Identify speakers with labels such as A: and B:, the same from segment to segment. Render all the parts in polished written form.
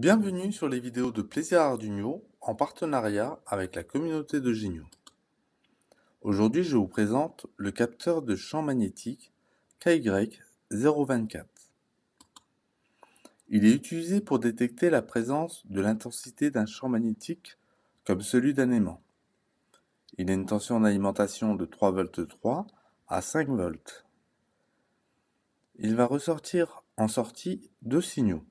A: Bienvenue sur les vidéos de Plaisir Arduino en partenariat avec la communauté de Genio. Aujourd'hui, je vous présente le capteur de champ magnétique KY024. Il est utilisé pour détecter la présence de l'intensité d'un champ magnétique comme celui d'un aimant. Il a une tension d'alimentation de 3,3 V à 5 volts. Il va ressortir en sortie deux signaux,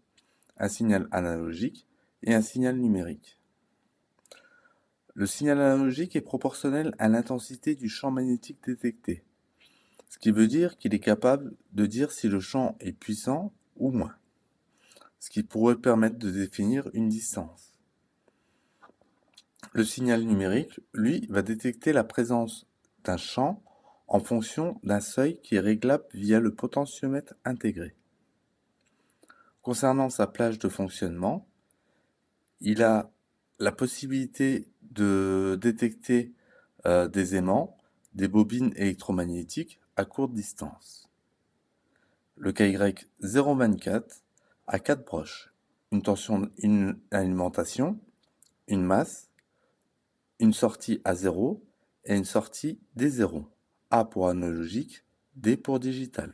A: un signal analogique et un signal numérique. Le signal analogique est proportionnel à l'intensité du champ magnétique détecté, ce qui veut dire qu'il est capable de dire si le champ est puissant ou moins, ce qui pourrait permettre de définir une distance. Le signal numérique, lui, va détecter la présence d'un champ en fonction d'un seuil qui est réglable via le potentiomètre intégré. Concernant sa plage de fonctionnement, il a la possibilité de détecter des aimants, des bobines électromagnétiques à courte distance. Le KY024 a 4 broches, une tension, une alimentation, une masse, une sortie à 0 et une sortie D0. A pour analogique, D pour digital.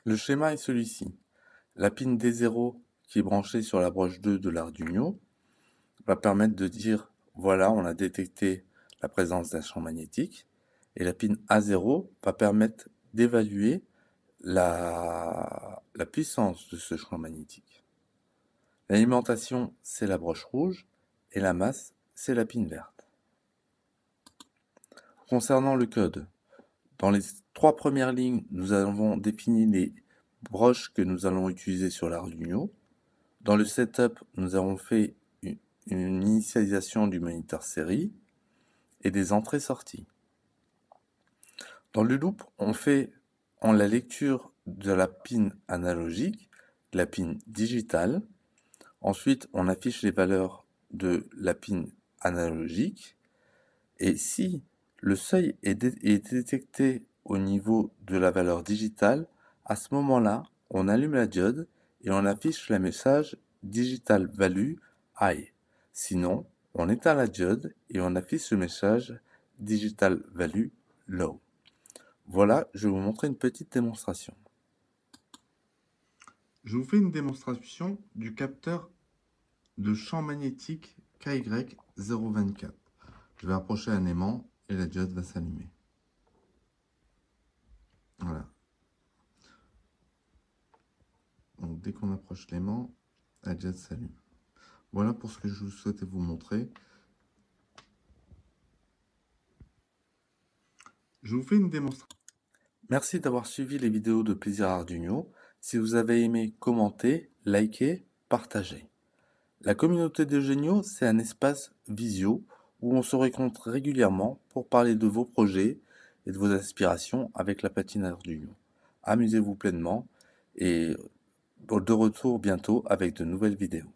A: Le schéma est celui-ci. La pin D0 qui est branchée sur la broche 2 de l'Arduino va permettre de dire, voilà, on a détecté la présence d'un champ magnétique. Et la pin A0 va permettre d'évaluer la puissance de ce champ magnétique. L'alimentation, c'est la broche rouge, et la masse, c'est la pin verte. Concernant le code, dans les 3 premières lignes, nous avons défini les broches que nous allons utiliser sur l'Arduino. Dans le setup, nous avons fait une initialisation du moniteur série et des entrées-sorties. Dans le loop, on fait la lecture de la pin analogique, de la pin digitale. Ensuite, on affiche les valeurs de la pin analogique. Et si le seuil est détecté au niveau de la valeur digitale, à ce moment-là, on allume la diode et on affiche le message Digital Value High. Sinon, on éteint la diode et on affiche le message Digital Value Low. Voilà, je vais vous montrer une petite démonstration. Je vous fais une démonstration du capteur de champ magnétique KY024. Je vais approcher un aimant et la diode va s'allumer. Voilà. Donc dès qu'on approche l'aimant, la diode s'allume. Voilà pour ce que je souhaitais vous montrer. Je vous fais une démonstration. Merci d'avoir suivi les vidéos de Plaisir Arduino. Si vous avez aimé, commentez, likez, partagez. La communauté de Genio, c'est un espace visio où on se rencontre régulièrement pour parler de vos projets et de vos aspirations avec la patine Arduino. Amusez-vous pleinement et de retour bientôt avec de nouvelles vidéos.